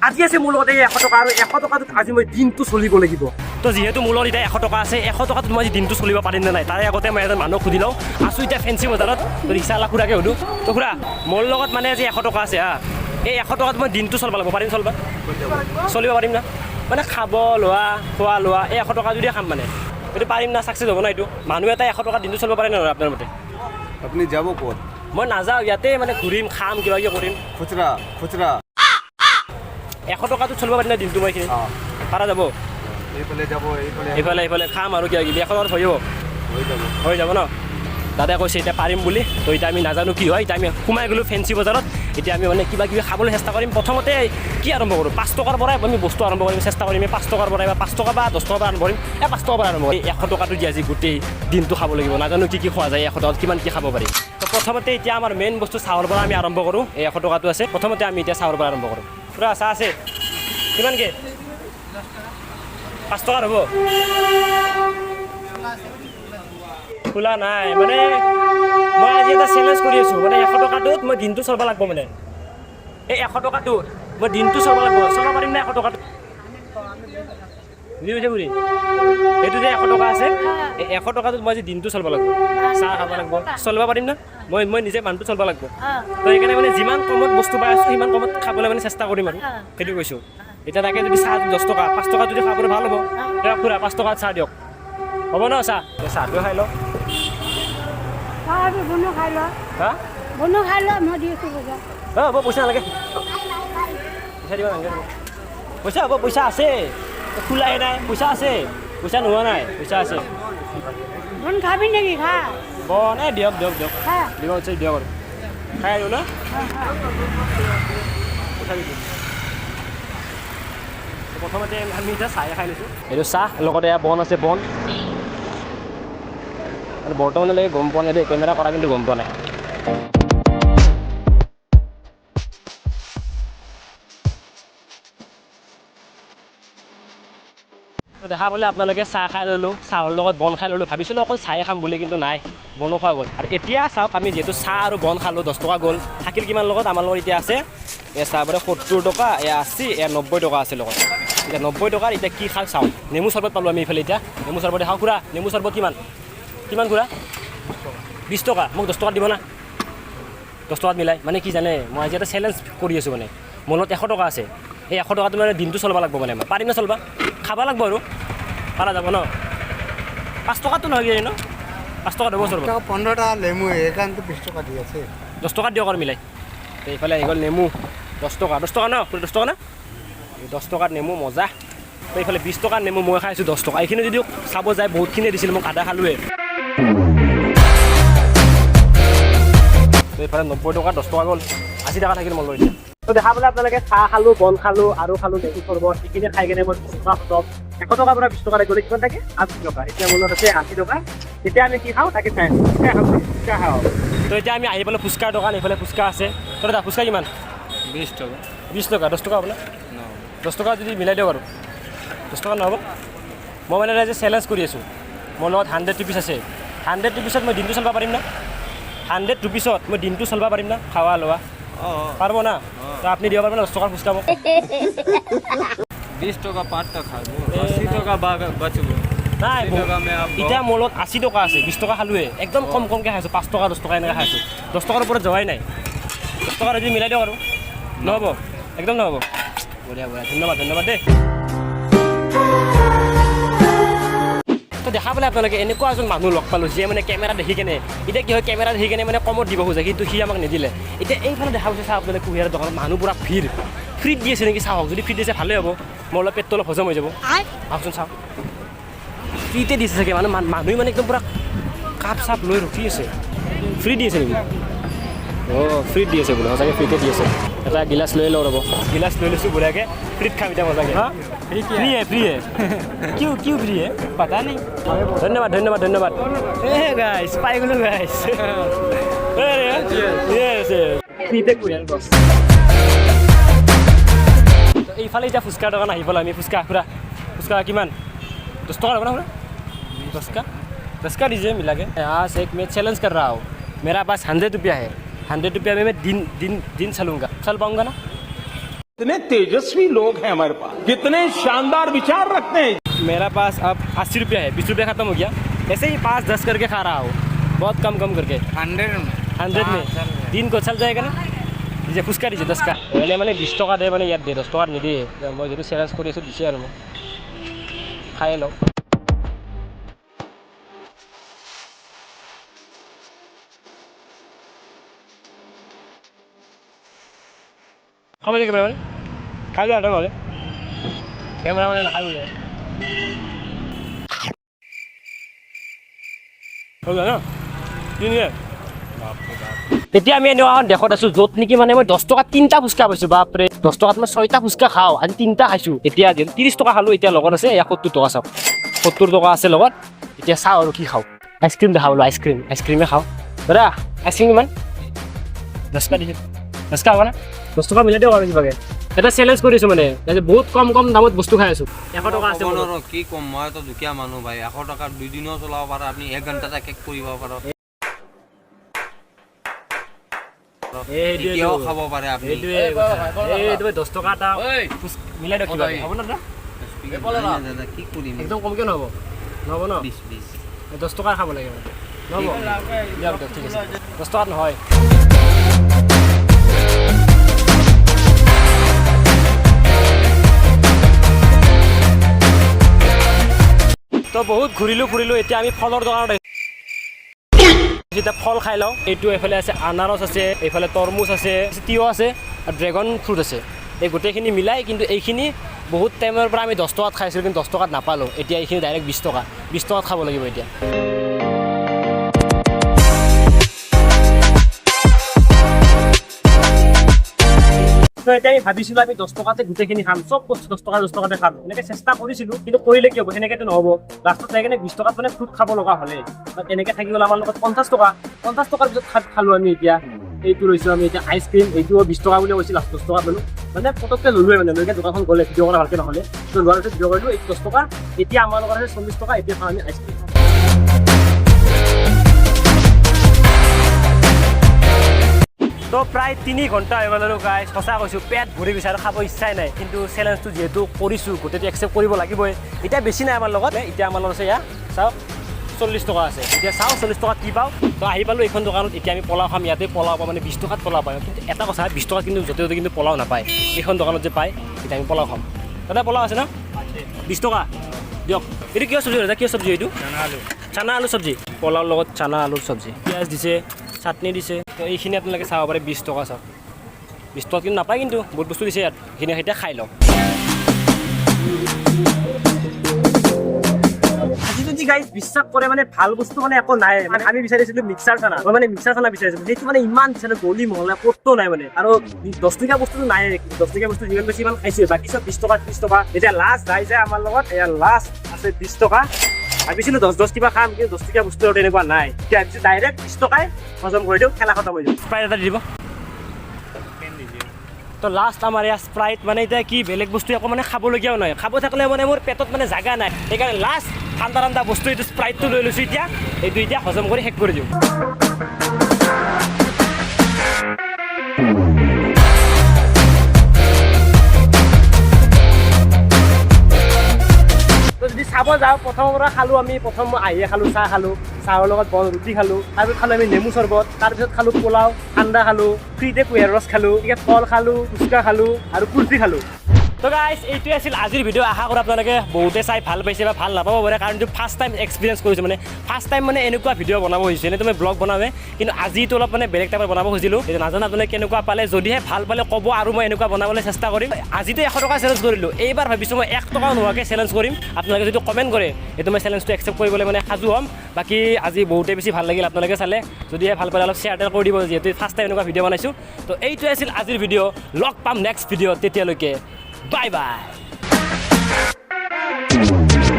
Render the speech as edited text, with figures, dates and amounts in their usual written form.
আজি আছে মোৰ লগত 100 টকা আৰু 100 টকাটোত আজি মই দিনটো চলিব লাগিব তো যেহেতু মোৰ লগত এতিয়া 100 টকা আছে 100 টকাত মই দিনটো চলিব পাৰিম নে নাই তাৰে আগতে মই এজন মানুহক সুধি লওঁ আছো এতিয়া ফেঞ্চি বজাৰত তো ৰিক্সাৱালা খুৰাকে সুধো তো খুৰা মোৰ লগত মানে আজি 100 টকা আছে এই 100 টকাত মই দিনটো চলিব লাগিব পাৰিম চলিব পাৰিম না মানে খাব লোৱা খোৱা লোৱা এই 100 টকা যদি খাম মানে এইটো পাৰিম না চাকচেছ হ'ব না এইটো মানুহ এটা 100 টকা দিনটো চলিব পাৰে না আপোনাৰ মতে আপুনি যাব ক'ত মই নাযাওঁ ইয়াতে মানে ঘূৰিম খাম কিবা কিবি কৰিম খুচৰা 100 টকাটো চলিব পাৰিম না দিনটো মই এইখিনি পাৰা যাব এইফালে যাব এইফালে খাম আৰু কিবা কিবি 100 টকাত হৈ যাব ন দাদাই কৈছে এতিয়া পাৰিম বুলি তো এতিয়া আমি নাজানো কি হয় এতিয়া আমি সোমাই গ'লোঁ ফেঞ্চি বজাৰত এতিয়া আমি মানে কিবা কিবি খাবলৈ চেষ্টা কৰিম প্ৰথমতে কি আৰম্ভ কৰোঁ 5 টকাৰ পৰাই আমি বস্তু আৰম্ভ কৰিম চেষ্টা কৰিম 5 টকাৰ পৰাই বা 5 টকা বা 10 টকাৰ পৰা আৰম্ভ কৰিম 5 টকাৰ পৰা আৰম্ভ কৰিম 100 টকাটো দি আজি গোটেই দিনটো খাব লাগিব নাজানো কি খোৱা যায় 100 টকাত কিমান কি খাব পাৰি তো প্ৰথমতে এতিয়া আমাৰ মেইন বস্তু চাহৰ পৰা আমি আৰম্ভ কৰোঁ এই 100 টকাটো আছে প্ৰথমতে আমি এতিয়া চাহৰ পৰা আৰম্ভ কৰোঁ পুৰা চাহ আছে কিমানকৈ 5 টকাৰ হ'ব খোলা নাই মানে মই আজি এটা চেলেঞ্জ কৰি আছোঁ মানে 100 টকাটোত মই দিনটো চলিব লাগিব মানে এই 100 টকাটোত মই দিনটো চলিব পাৰিম নে 100 টকাটো বুজি পাইছে বুঢ়ী এইটো যে 100 টকা আছে এই 100 টকাটোত মই আজি দিনটো চলিব লাগিব চাহ খাব লাগিব চলিব পাৰিম না মই নিজে মানুহটো চলিব লাগিব তো সেইকাৰণে মানে যিমান কমত বস্তু পাই আছোঁ সিমান কমত খাবলৈ মানে চেষ্টা কৰিম আৰু সেইটো কৈছোঁ এতিয়া তাকে যদি চাহ 10 টকা 5 টকা যদি খাবলৈ ভাল হ'ব তেতিয়া খুৰা 5 টকাত চাহ দিয়ক হ'ব ন চাহটো খাই লওক হ'ব পইচা নালাগে পইচা দিব নালাগে পইচা হ'ব পইচা আছে খোলাই নাই পইচা আছে পইচা নোহোৱা নাই পইচা আছে বন খাবি নেকি খা বন দিয়ক দিব দিয়ক আৰু খাই আহিলোঁ না প্ৰথমতে আমি এতিয়া চাহ খাই লৈছোঁ এইটো চাহ লগতে এয়া বন আছে বন আৰু বৰ্তমানলৈকে গম পোৱা নাই দেই কেমেৰা কৰা কিন্তু গম পোৱা নাই দেখা পালে আপোনালোকে চাহ খাই ল'লোঁ চাহৰ লগত বন খাই ল'লোঁ ভাবিছিলোঁ অকল চাহে খাম বুলি কিন্তু নাই বনো খোৱা গ'ল আৰু এতিয়া চাওক আমি যিহেতু চাহ আৰু বন খালোঁ 10 টকা গ'ল থাকিল কিমান লগত আমাৰ লগত এতিয়া আছে এই চাহ পাৰে 70 টকা 80 90 টকা আছে লগত এতিয়া 90 টকাৰ এতিয়া কি খাওঁ চাওঁ নেমু চৰ্বত পালোঁ আমি এইফালে এতিয়া নেমু চৰ্বতে খাওঁ খুৰা নেমু চৰ্বত কিমান খুৰা 20 টকা মোক 10 টকাত দিব না 10 টকাত মিলাই মানে কি জানে মই আজি এটা চেলেঞ্জ কৰি আছোঁ মানে মোৰ লগত 100 টকা আছে এই 100 টকাটো মানে দিনটো চলিব লাগিব মানে মই পাৰিম না চলিবা খাব লাগিব আৰু পাৰা যাব ন 5 টকাটো নহয় ন 5 টকা দিব চলিব 15 টকা নেমু এইকাৰণে 20 টকা দি আছে 10 টকাত দিয়ক আৰু মিলাই এইফালে আহি গ'ল নেমু 10 টকা ন 10 টকা না 10 টকাত নেমু মজা তো এইফালে 20 টকাৰ নেমু মই খাইছোঁ 10 টকা এইখিনি যদি চাব যায় বহুতখিনি দিছিল মোক আধা খালোৱে তো এইফালে 90 টকা 10 টকা গ'ল 80 টকা থাকিল মোৰ লৈছে তো দেখা পালে আপোনালোকে চাহ খালোঁ বন খালোঁ আৰু খালোঁ নেমু চৰ্বত এইখিনি খাই কিনে মই 100 টকাৰ পৰা 20 টকালৈ গ'লে কিমান থাকে 80 টকা এতিয়া মোৰ লগত আছে 80 টকা এতিয়া আমি কি খাওঁ তাকে চাই ফুচকা খাওঁ তো এতিয়া আমি আহি পালোঁ ফুচকাৰ দোকান এইফালে ফুচকা আছে তো দাদা ফুচকা কিমান 20 টকা 20 টকা 10 টকা হ'ব না 10 টকা যদি মিলাই দিয়ক আৰু 10 টকা নহ'ব মই মানে আজি চেলেঞ্জ কৰি আছোঁ মোৰ লগত 100 ৰুপিছ আছে 100 ৰুপিছত মই দিনটো চলিব পাৰিম না 100 ৰুপিছত মই দিনটো চলিব পাৰিম না খাৱা লোৱা পারবো না তো আপনি দিব পারবেন 10 টাকার ফুচকা 20 টাকা 5 টাকা খাবো 80 টাকা বাঁচবো নাই এতিয়া মোৰ লগত 80 টকা আছে 20 টকা খালোৱে একদম কমকৈ খাইছোঁ 5 টকা 10 টকা এনেকৈ খাইছোঁ 10 টকাৰ ওপৰত যোৱাই নাই 10 টকা যদি মিলাই দিয়ক আৰু নহ'ব একদম নহ'ব বঢ়িয়া ধন্যবাদ দেই তো দেখা পালে আপোনালোকে এনেকুৱা এজন মানুহ লগ পালোঁ যিয়ে মানে কেমেৰা দেখি কেনে এতিয়া কি হয় কেমেৰা দেখি কেনে মানে কমত দিব খোজে কিন্তু সি আমাক নিদিলে এতিয়া এইফালে দেখা পাইছে চাহ আপোনালোকে কুঁহিয়াৰৰ দোকানত মানুহ পুৰা ভিৰ ফ্ৰীত দি আছে নেকি চাহক যদি ফ্ৰীত দিছে ভালেই হ'ব মোৰ অলপ পেটটো অলপ হজম হৈ যাব আহকচোন চাওক ফ্ৰীতে দিছে চাগে মানুহে মানে একদম পুৰা কাপ চাপ লৈ ৰখি আছে ফ্ৰী দি আছে নেকি ফ্ৰীত দি আছে বোলে সঁচাকৈ ফ্ৰীতে দি আছে এটা গিলাচ লৈ লওঁ ৰ'ব গিলাচ লৈ লৈছোঁ বঢ়িয়াকৈ ফ্ৰীত খাম এতিয়া মজাকৈ फ्री है क्यों फ्री है पता नहीं धन्यवाद गाइस पाई गलो गाइस फ्रीते कुरियान बस এইফালে এতিয়া ফুচকাৰ দোকান আহি পালোঁ আমি ফুচকা কিমান 10 टका होगा ना 10 का दीजिए मिला के यहाँ से एक मैं चैलेंज कर रहा हूँ मेरा पास 100 रुपया है 100 रुपया में मैं दिन चलूँगा चल पाऊँगा ना कितने तेजस्वी लोग हैं हमारे पास, कितने शानदार विचार रखते हैं। मेरा पास अब 80 रुपया है, 20 रुपया खत्म हो गया। ऐसे ही 5-10 करके खा रहा हूँ, बहुत कम कम करके। 100 में दिन को चल जाएगा ना। নিজে ফুচকা দিছে 10 কা এনে মানে 20 টকা দে মানে ইয়াত দে 10 টকা নিদিয়ে মই যেটো চেলেঞ্জ কৰি আছো দিছে আৰু মই খাই লওঁ খাব লাগে কেমেৰামেন খাই লোৱা নহ'লে কেমেৰামেন নাখাই বোলে হৈ গ'ল ন তিনিয়ে এতিয়া আমি এনেকুৱা দেশত আছো য'ত নেকি মানে মই 10 টকা 3টা ফুচকা পাইছো বাপৰে 10 টকাত মই 6টা ফুচকা খাওঁ আজি 3টা খাইছো এতিয়া 30 টকা খালো এতিয়া লগত আছে 71 টকা চাওক 70 টকা আছে লগত এতিয়া চাওঁ আৰু কি খাওঁ আইচক্ৰীম দেখাবলো আইচক্ৰীমে খাওঁ দাদা আইচক্ৰীম কিমান 10 টা দিছে 10 টা হ'ব না 10 টকা মিলাই দিওঁ আৰু কিবাকে এটা চেলেঞ্জ কৰিছো মানে বহুত কম কম দামত বস্তু খাই আছো 100 টকা আছে কি কম মই তো দুখীয়া মানুহ ভাই 100 টকাৰ 2 দিনও চলাব পাৰা আপুনি 1 ঘণ্টাতে কেক কৰিব পাৰা এতিয়াও খাব পাৰে আপুনি এইটো 10 টকা এটা মিলাই দিওঁ কিবা হ'ব না দাদা কি কৰিম একদম কমকে নহ'ব ন 20 10 টকা খাব লাগে নহ'ব দিয়ক ঠিক আছে 10 টকা নহয় তো বহুত ঘূৰিলো এতিয়া আমি ফলৰ দোকানত এতিয়া ফল খাই লওঁ এইটো এইফালে আছে আনাৰস আছে এইফালে তৰমুজ আছে তিয়হ আছে আৰু ড্ৰেগন ফ্ৰুট আছে এই গোটেইখিনি মিলাই কিন্তু এইখিনি বহুত টাইমৰ পৰা আমি 10 টকাত খাইছিলোঁ কিন্তু 10 টকাত নাপালোঁ এতিয়া এইখিনি ডাইৰেক্ট 20 টকাত খাব লাগিব এতিয়া তো এতিয়া আমি ভাবিছিলোঁ আমি 10 টকাতে গোটেইখিনি খাম চব বস্তু 10 টকাতে খাম এনেকৈ চেষ্টা কৰিছিলোঁ কিন্তু কৰিলে কি হ'ব সেনেকৈতো নহ'ব লাষ্টত যাই কিনে 20 টকাত মানে ফ্ৰুট খাব লগা হ'লে এনেকৈ থাকি গ'ল আমাৰ লগত 50 টকাৰ পিছত খালোঁ আমি এতিয়া এইটো লৈছোঁ আমি এতিয়া আইচক্ৰীম এইটো 20 টকা বুলি কৈছিল 10 টকা ল'লোঁ মানে পটককৈ ল'লোৱে মানে লৈকে দোকানখন গ'লে ভিডিঅ' কৰা ভালকৈ নহ'লে তো লোৱাৰ পিছত ভিডিঅ' কৰিলোঁ এইটো 10 টকা এতিয়া আমাৰ লগত আছে 40 টকা এতিয়া খাওঁ আমি আইচক্ৰীম তো প্ৰায় 3 ঘণ্টা হৈ গ'ল আৰু গাইজ সঁচা কৈছোঁ পেট ভৰি গৈছে আৰু খাব ইচ্ছাই নাই কিন্তু চেলেঞ্জটো যিহেতু কৰিছোঁ গোটেইটো একচেপ্ট কৰিব লাগিবই এতিয়া বেছি নাই আমাৰ লগত এতিয়া আমাৰ লগত আছে ইয়াত চাওক 40 টকা আছে এতিয়া চাওঁ 40 টকা কি পাওঁ তো আহি পালোঁ এইখন দোকানত এতিয়া আমি পোলাও খাম ইয়াতে পোলাও পাওঁ মানে 20 টকাত পোলাও পাওঁ কিন্তু এটা কথা 20 টকাত কিন্তু য'তে ত'তে কিন্তু পোলাও নাপায় এইখন দোকানত যে পায় এতিয়া আমি পোলাও খাম দাদা পোলাও আছে ন 20 টকা দিয়ক এইটো কিয় চব্জি দাদা কিয় চব্জি এইটো চানা আলু চব্জি পোলাওৰ লগত চানা আলুৰ চব্জি পিঁয়াজ দিছে চাটনি দিছে তো এইখিনি আপোনালোকে চাব পাৰে 20 টকা চাওক 20 টকা কিন্তু নাপায় কিন্তু বহুত বস্তু দিছে ইয়াত এইখিনি এতিয়া খাই লওঁ আজি যদি গাইজ বিশ্বাস কৰে মানে ভাল বস্তু মানে একো নাই মানে আমি বিচাৰিছিলোঁ মিক্সাৰ চানা মই মানে মিক্সাৰ চানা বিচাৰিছিলোঁ সেইটো মানে ইমান বিচাৰিলোঁ গলি মহলা ক'তো নাই মানে আৰু 10 টকীয়া বস্তুটো নাই 10 টকীয়া বস্তু যিমান বেছি ইমান খাইছোঁ বাকী চব 20 টকা 30 টকা এতিয়া লাষ্ট যাই যায় আমাৰ লগত এয়া লাষ্ট আছে 20 টকা ভাবিছিলোঁ 10 কিবা খাম কিন্তু 10 টকীয়া বস্তু তেনেকুৱা নাই এতিয়া ভাবিছোঁ ডাইৰেক্ট 20 টকাই হজম কৰি দিওঁ খেলা খতম হৈ যাওঁ স্প্ৰাইট এটা দি দিব তো লাষ্ট আমাৰ ইয়াৰ স্প্ৰাইট মানে এতিয়া কি বেলেগ বস্তু একো মানে খাবলগীয়াও নহয় খাব থাকিলে মানে মোৰ পেটত মানে জাগা নাই সেইকাৰণে লাষ্ট ঠাণ্ডা বস্তু এইটো স্প্ৰাইটটো লৈ লৈছোঁ এতিয়া এইটো এতিয়া হজম কৰি শেষ কৰি দিওঁ যদি চাব যাওঁ প্ৰথমৰ পৰা খালোঁ আমি প্ৰথম আহিয়ে খালোঁ চাহ খালোঁ চাহৰ লগত বন ৰুটি খালোঁ তাৰপিছত খালোঁ আমি নেমু চৰ্বত তাৰপিছত খালোঁ পোলাও ঠাণ্ডা খালোঁ ফ্ৰীতে কুঁহিয়াৰ ৰস খালোঁ এতিয়া ফল খালোঁ ফুচকা খালোঁ আৰু কুলফি খালোঁ তো গাইজ এইটোৱে আছিল আজিৰ ভিডিঅ' আশা কৰোঁ আপোনালোকে বহুতে চাই ভাল পাইছে বা ভাল নাপাব পাৰে কাৰণ এইটো ফাৰ্ষ্ট টাইম এক্সপিৰিয়েঞ্চ কৰিছোঁ মানে ফাৰ্ষ্ট টাইম মানে এনেকুৱা ভিডিঅ' বনাব খুজিছোঁ এনেতো মই ব্লগ বনাওঁৱে কিন্তু আজিতো অলপ মানে বেলেগ টাইপৰ বনাব খুজিলোঁ এতিয়া নাজানো আপোনালোকে কেনেকুৱা পালে যদিহে ভাল পালে ক'ব আৰু মই এনেকুৱা বনাবলৈ চেষ্টা কৰিম আজিতো 100 টকা চেলেঞ্জ কৰিলোঁ এইবাৰ ভাবিছোঁ মই 1 টকাও নোহোৱাকৈ চেলেঞ্জ কৰিম আপোনালোকে যদি কমেণ্ট কৰে এইটো মই চেলেঞ্জটো একচেপ্ট কৰিবলৈ মানে সাজু হ'ম বাকী আজি বহুতে বেছি ভাল লাগিল আপোনালোকে চালে যদিহে ভাল পালে অলপ শ্বেয়াৰ কৰি দিব যিহেতু ফাৰ্ষ্ট টাইম এনেকুৱা ভিডিঅ' বনাইছোঁ তো এইটোৱে আছিল আজিৰ ভিডিঅ' লগ পাম নেক্সট ভিডিঅ' তেতিয়ালৈকে বাই বাই